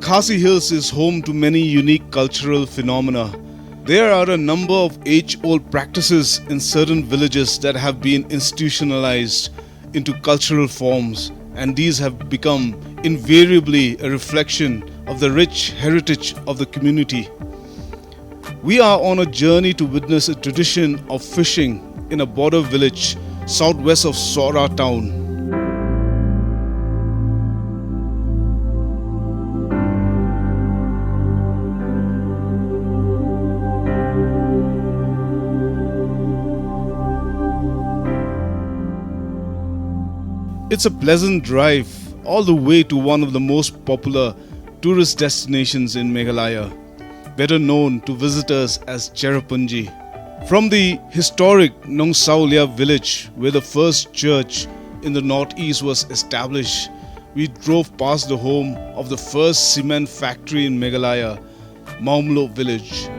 Khasi Hills is home to many unique cultural phenomena. There are a number of age-old practices in certain villages that have been institutionalized into cultural forms, and these have become invariably a reflection of the rich heritage of the community. We are on a journey to witness a tradition of fishing in a border village southwest of Sora town. It's a pleasant drive all the way to one of the most popular tourist destinations in Meghalaya, better known to visitors as Cherrapunji. From the historic Nongsaulya village, where the first church in the northeast was established, we drove past the home of the first cement factory in Meghalaya, Maumlo village.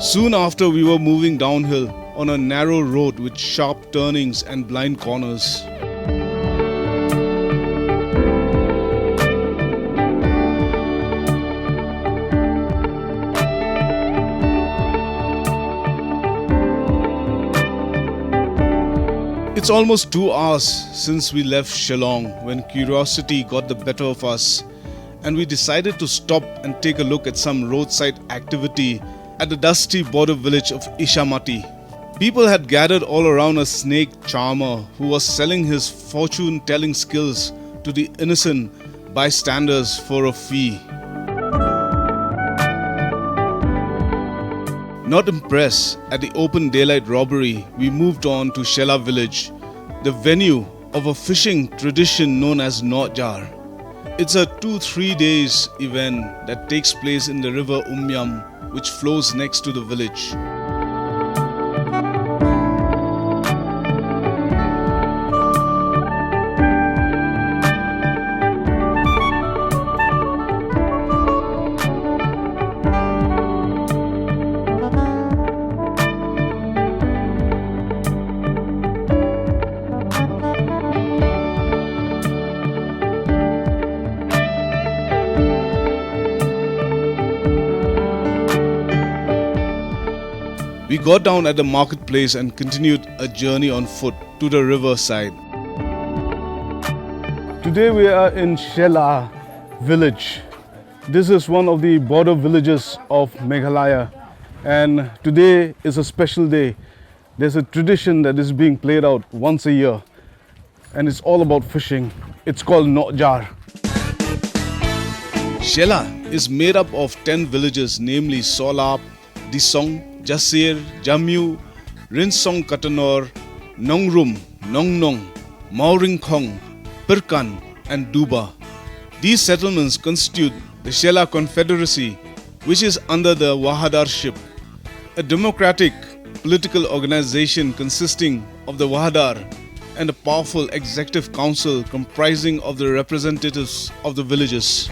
Soon after, we were moving downhill on a narrow road with sharp turnings and blind corners. It's almost 2 hours since we left Shillong when curiosity got the better of us, and we decided to stop and take a look at some roadside activity at the dusty border village of Ishamati. People had gathered all around a snake charmer who was selling his fortune-telling skills to the innocent bystanders for a fee. Not impressed at the open daylight robbery, we moved on to Shella village, the venue of a fishing tradition known as Nohjar. It's a 2-3 days event that takes place in the river Umyam, which flows next to the village. We got down at the marketplace and continued a journey on foot to the riverside. Today we are in Shella village. This is one of the border villages of Meghalaya, and today is a special day. There's a tradition that is being played out once a year, and it's all about fishing. It's called Nohjar. Shella is made up of 10 villages, namely Solap, Disong, Jasir, Jammu, Rinsong Katanor, Nongrum, Nongnong, Mauringkhong, Pirkan and Duba. These settlements constitute the Shella Confederacy, which is under the Wahadarship, a democratic political organization consisting of the Wahadar and a powerful executive council comprising of the representatives of the villages.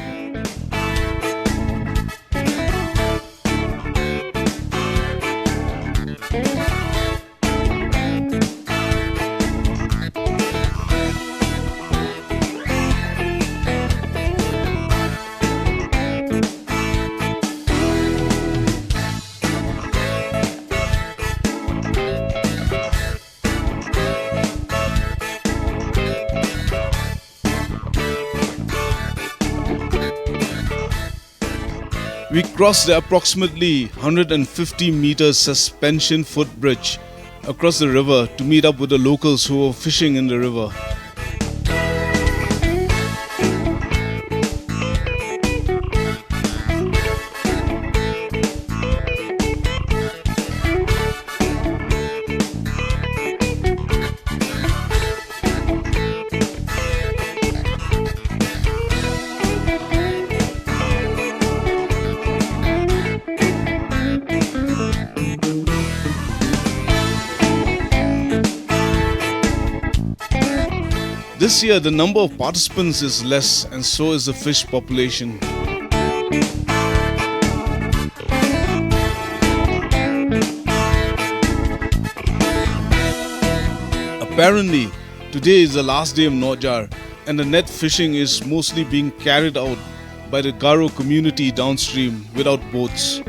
We crossed the approximately 150 meters suspension footbridge across the river to meet up with the locals who were fishing in the river. This year, the number of participants is less, and so is the fish population. Apparently, Today is the last day of Nohjar, and the net fishing is mostly being carried out by the Garo community downstream without boats.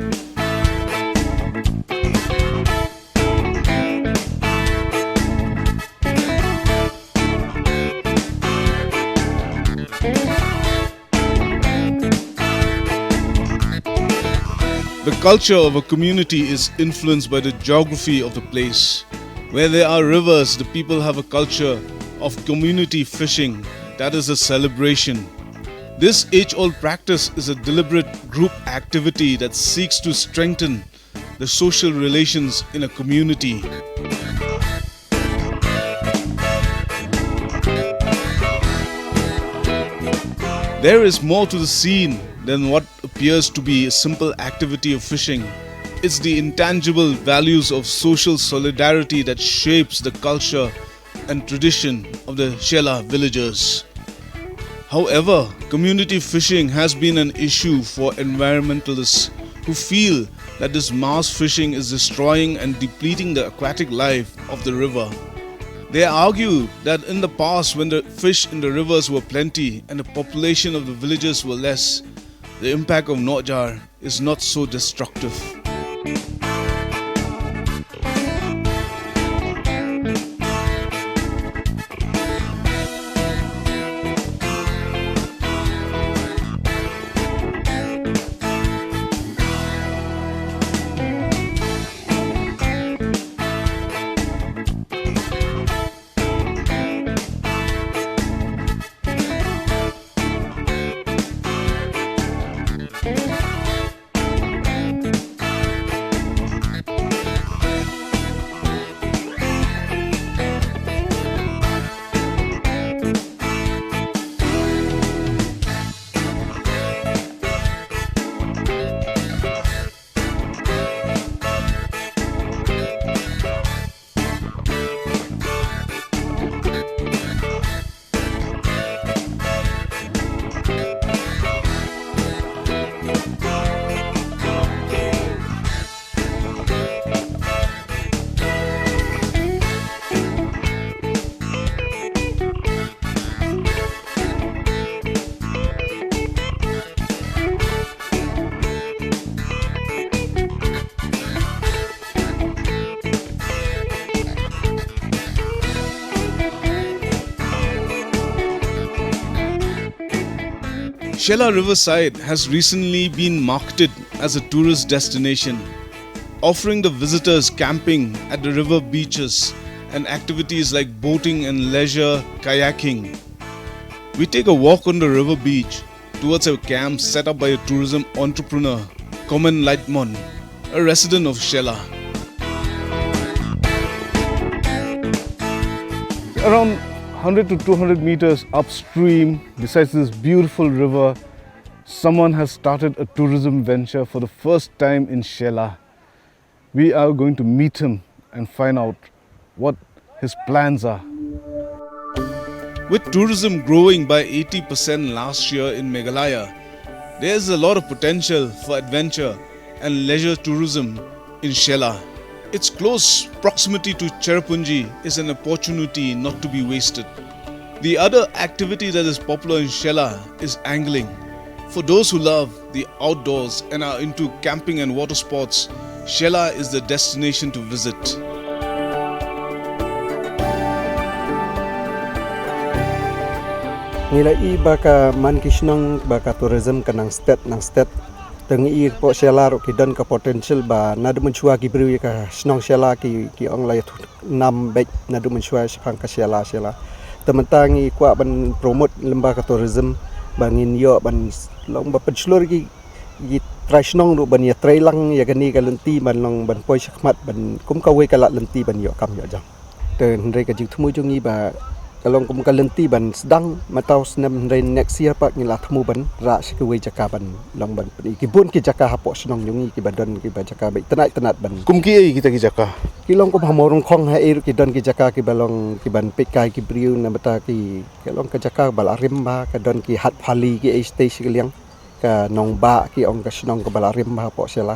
The culture of a community is influenced by the geography of the place. Where there are rivers, the people have a culture of community fishing, that is a celebration. This age-old practice is a deliberate group activity that seeks to strengthen the social relations in a community. There is more to the scene than what appears to be a simple activity of fishing. It's the intangible values of social solidarity that shapes the culture and tradition of the Shella villagers. However, community fishing has been an issue for environmentalists who feel that this mass fishing is destroying and depleting the aquatic life of the river. They argue that in the past, when the fish in the rivers were plenty and the population of the villages were less, the impact of Nohjar is not so destructive. Shella Riverside has recently been marketed as a tourist destination, offering the visitors camping at the river beaches and activities like boating and leisure kayaking. We take a walk on the river beach towards a camp set up by a tourism entrepreneur, Komen Lightmon, a resident of Shella. Around 100 to 200 meters upstream, besides this beautiful river, someone has started a tourism venture for the first time in Shella. We are going to meet him and find out what his plans are. With tourism growing by 80% last year in Meghalaya, there is a lot of potential for adventure and leisure tourism in Shella. Its close proximity to Cherrapunji is an opportunity not to be wasted. The other activity that is popular in Shella is angling. For those who love the outdoors and are into camping and water sports, Shella is the destination to visit. Nilai baka man kisnang baka tourism kanang state tengi po Shella ro kidan ka potential ba nadu menchua ki bru ka snong Shella ki ong lai nam baik nadu menchua sepang ka Shella tementangi kwa ban promote lembaga tourism bangin yo ban long ba penslur ki trai snong ro ban ya trai lang ya gani ka lenti ban long ban poi sakmat ban kum ka we ka la lenti ban yo kam yo jang te ndre ka jik thmu jungi ba kalong kum ka lenti ban sedang matau snam ndre next year pak ni la thmu ban ra sikwe jaka ban long ban ki bun ki jaka hapo snong jungi ki badan ki ba jaka bai tenat ban kum ki kita ki jaka kilong kum hamorong khong ha ki don ki jaka ki balong ki ban pekai ki briu na bata ki kalong ka jaka bal arim ba ka don ki hat phali ki stage ki liang ka nong ba ki ong ka snong ka bal arim ba po Shella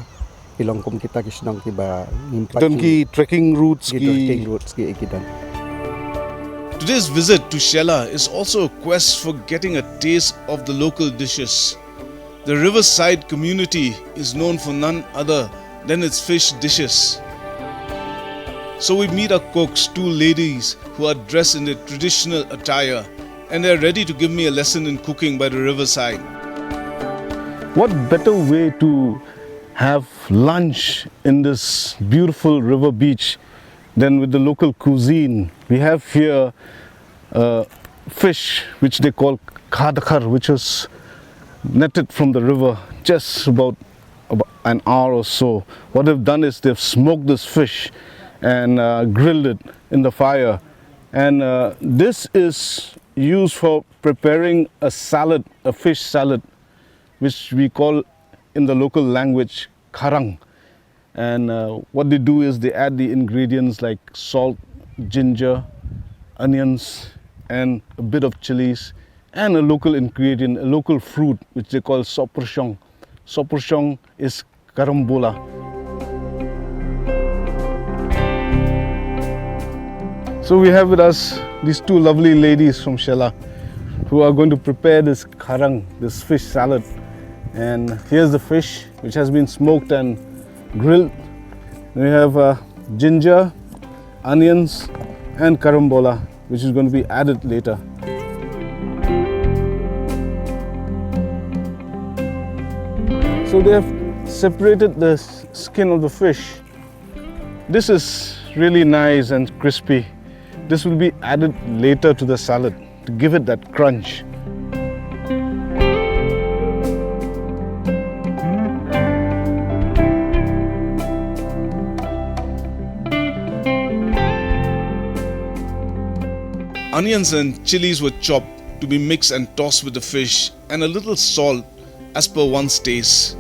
kilong kum kita ki snong ki ba don ki trekking routes ki don. To Today's visit to Shella is also a quest for getting a taste of the local dishes. The riverside community is known for none other than its fish dishes. So we meet our cooks, two ladies who are dressed in their traditional attire, and they are ready to give me a lesson in cooking by the riverside. What better way to have lunch in this beautiful river beach than with the local cuisine? We have here fish which they call khadakar, which is netted from the river just about an hour or so. What they've done is they've smoked this fish and grilled it in the fire, and this is used for preparing a salad, a fish salad, which we call in the local language karang. And what they do is they add the ingredients like salt, ginger, onions, and a bit of chilies, and a local ingredient, a local fruit which they call soprshong. Soprshong is karambola. So we have with us these two lovely ladies from Shella who are going to prepare this karang, this fish salad. And here's the fish which has been smoked and grilled. We have ginger, onions, and karambola, which is going to be added later. So they have separated the skin of the fish. This is really nice and crispy. This will be added later to the salad to give it that crunch. Onions and chilies were chopped to be mixed and tossed with the fish, and a little salt as per one's taste.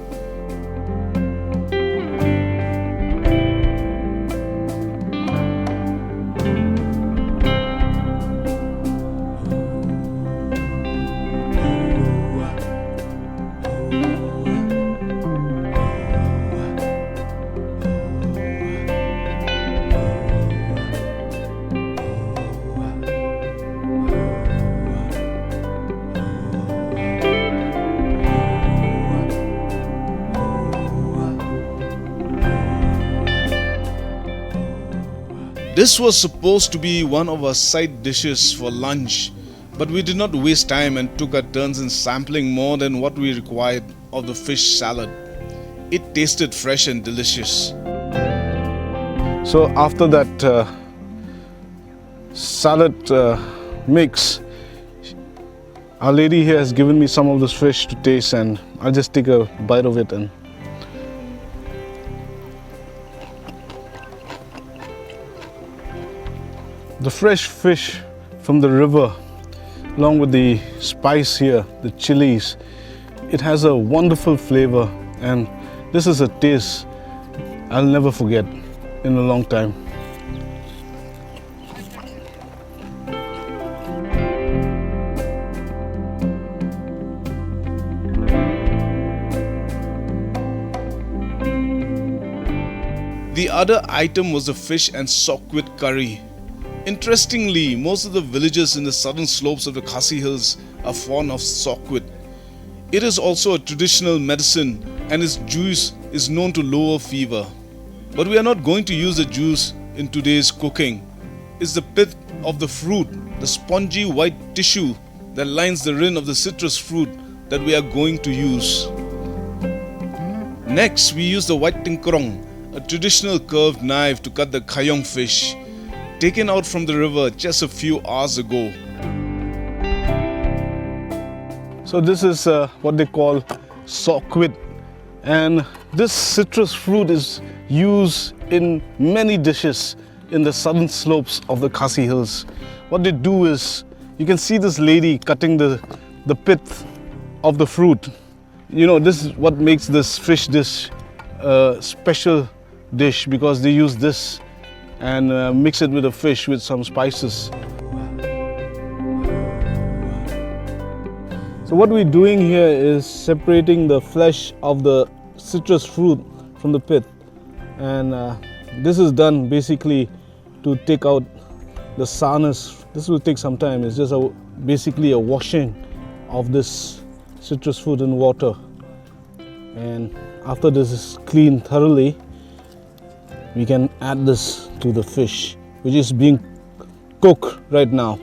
This was supposed to be one of our side dishes for lunch, but we did not waste time and took our turns in sampling more than what we required of the fish salad. It tasted fresh and delicious. So after that salad mix, our lady here has given me some of this fish to taste, and I'll just take a bite of it. And the fresh fish from the river, along with the spice here, the chilies, it has a wonderful flavor, and this is a taste I'll never forget in a long time. The other item was the fish and sokwit curry. Interestingly, most of the villages in the southern slopes of the Khasi Hills are fond of sokwit. It is also a traditional medicine, and its juice is known to lower fever. But we are not going to use the juice in today's cooking. It's the pith of the fruit, the spongy white tissue that lines the rind of the citrus fruit that we are going to use. Next, we use the white tingkrong, a traditional curved knife to cut the khayong fish, taken out from the river just a few hours ago. So this is what they call sokwit, and this citrus fruit is used in many dishes in the southern slopes of the Khasi Hills. What they do is, you can see this lady cutting the pith of the fruit. You know, this is what makes this fish dish a special dish, because they use this and mix it with the fish with some spices. So what we're doing here is separating the flesh of the citrus fruit from the pith, and this is done basically to take out the sourness, This will take some time. It's just basically a washing of this citrus fruit in water. And after this is cleaned thoroughly, we can add this to the fish, which is being cooked right now.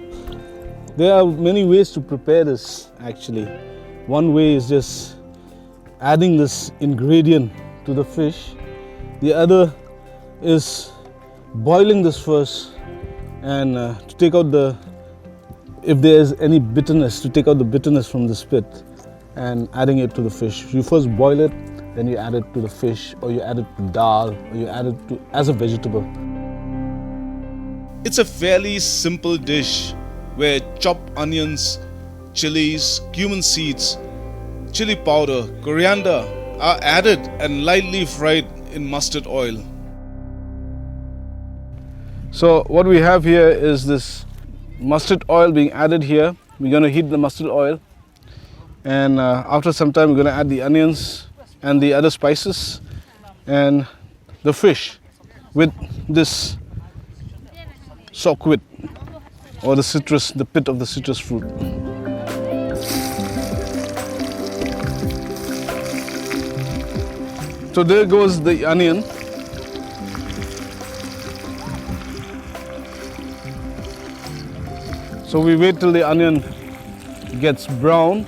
There are many ways to prepare this actually. One way is just adding this ingredient to the fish. The other is boiling this first and to take out if there is any bitterness, to take out the bitterness from the spit and adding it to the fish. You first boil it, then you add it to the fish, or you add it to dal, or you add it as a vegetable. It's a fairly simple dish where chopped onions, chilies, cumin seeds, chili powder, coriander are added and lightly fried in mustard oil. So what we have here is this mustard oil being added here. We're going to heat the mustard oil, and after some time we're going to add the onions and the other spices and the fish with this sokwit, or the pit of the citrus fruit. So there goes the onion. So we wait till the onion gets brown.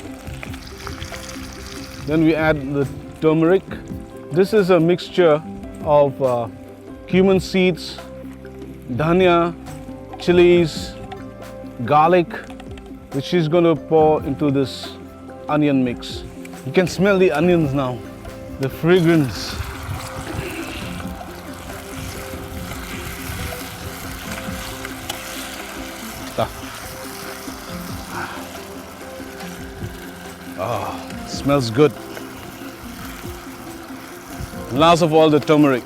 Then we add the turmeric. This is a mixture of cumin seeds, dhania, chilies, garlic, which she's going to pour into this onion mix. You can smell the onions now, the fragrance. Oh, smells good. Last of all, the turmeric.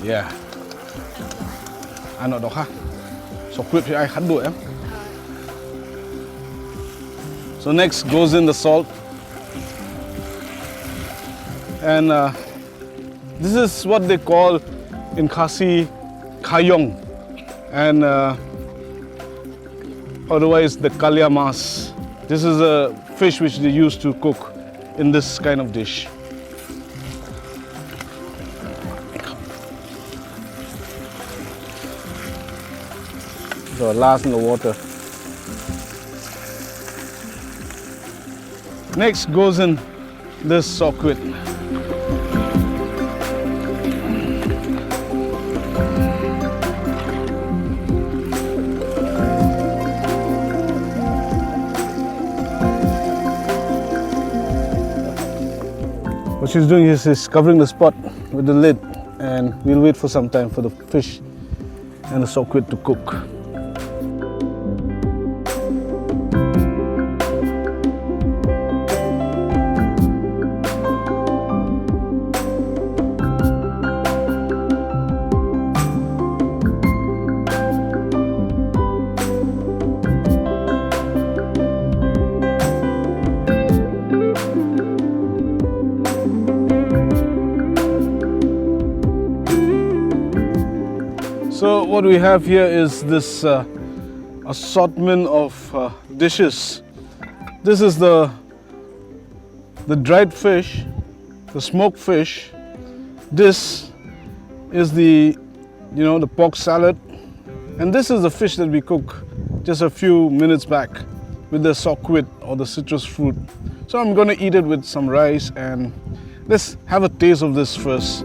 Yeah. Ano đó ha. So quick I had do em. So next goes in the salt. And this is what they call in Khasi khayong, and otherwise the kalya mas. This is a fish which they use to cook in this kind of dish. So last in the water. Next goes in this sokwit. What she's doing is she's covering the spot with the lid, and we'll wait for some time for the fish and the sokwit to cook. So what we have here is this assortment of dishes. This is the dried fish, the smoked fish. This is the pork salad, and this is the fish that we cook just a few minutes back with the sokwit or the citrus fruit. So I'm going to eat it with some rice, and let's have a taste of this first.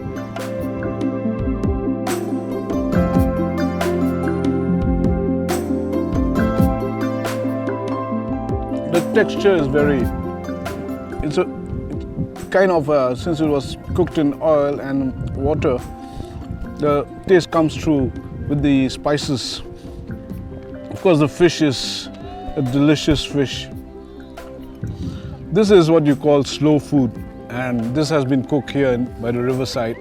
The texture is it's a kind of, since it was cooked in oil and water, the taste comes through with the spices. Of course, the fish is a delicious fish. This is what you call slow food, and this has been cooked here by the riverside.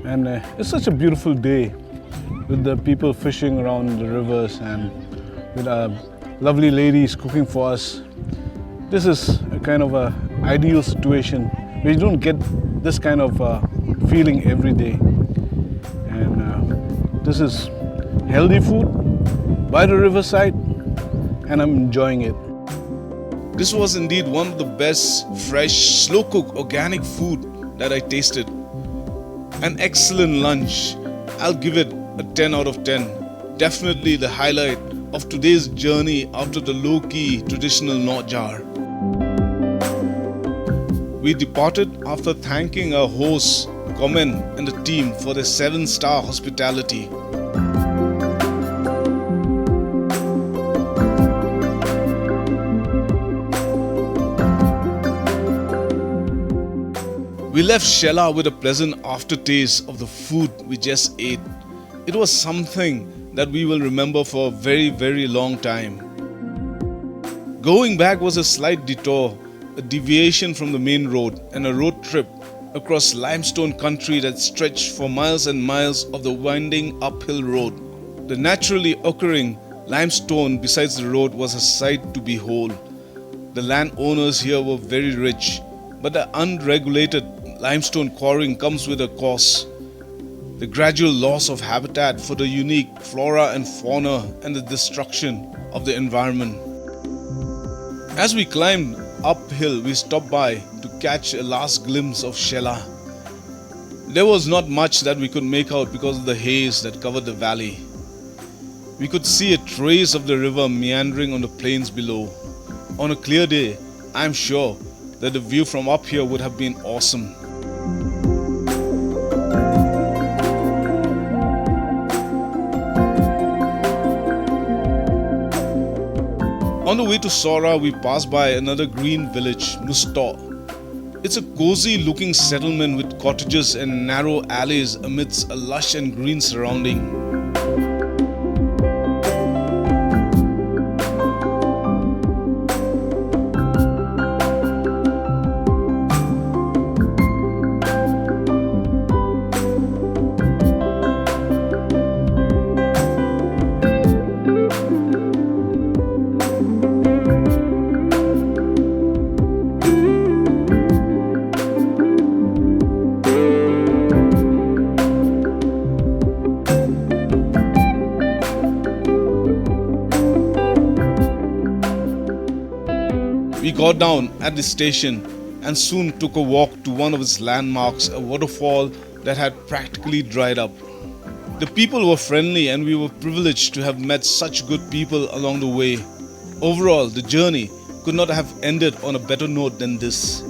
And it's such a beautiful day with the people fishing around the rivers and with lovely ladies cooking for us. This is a kind of a ideal situation where you don't get this kind of feeling every day. And this is healthy food, by the riverside, and I'm enjoying it. This was indeed one of the best fresh, slow-cooked organic food that I tasted. An excellent lunch. I'll give it a 10 out of 10. Definitely the highlight of today's journey after the low-key traditional Nohjar. We departed after thanking our hosts, Komen and the team for their 7-star hospitality. We left Shella with a pleasant aftertaste of the food we just ate. It was something that we will remember for a very, very long time. Going back was a slight detour, a deviation from the main road, and a road trip across limestone country that stretched for miles and miles of the winding uphill road. The naturally occurring limestone besides the road was a sight to behold. The landowners here were very rich, but the unregulated limestone quarrying comes with a cost. The gradual loss of habitat for the unique flora and fauna and the destruction of the environment. As we climbed uphill, we stopped by to catch a last glimpse of Shella. There was not much that we could make out because of the haze that covered the valley. We could see a trace of the river meandering on the plains below. On a clear day, I'm sure that the view from up here would have been awesome. On the way to Sora, we passed by another green village, Mustor. It's a cozy looking settlement with cottages and narrow alleys amidst a lush and green surrounding. We got down at the station and soon took a walk to one of its landmarks, a waterfall that had practically dried up. The people were friendly and we were privileged to have met such good people along the way. Overall, the journey could not have ended on a better note than this.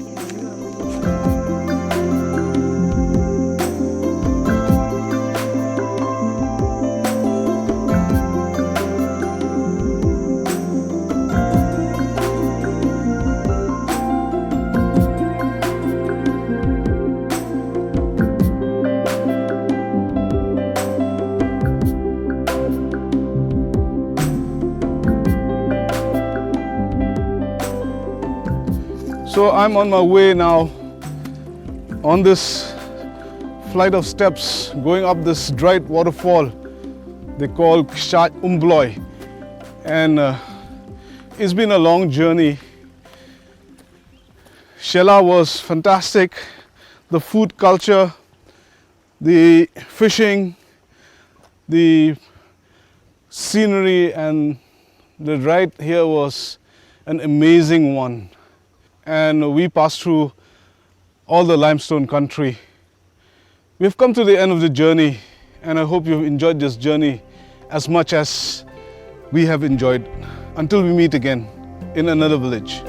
So I'm on my way now on this flight of steps going up this dried waterfall they call Kshat Umbloy, and it's been a long journey. Shella was fantastic. The food culture, the fishing, the scenery and the ride here was an amazing one. And we passed through all the limestone country. We've come to the end of the journey, and I hope you've enjoyed this journey as much as we have enjoyed. Until we meet again in another village.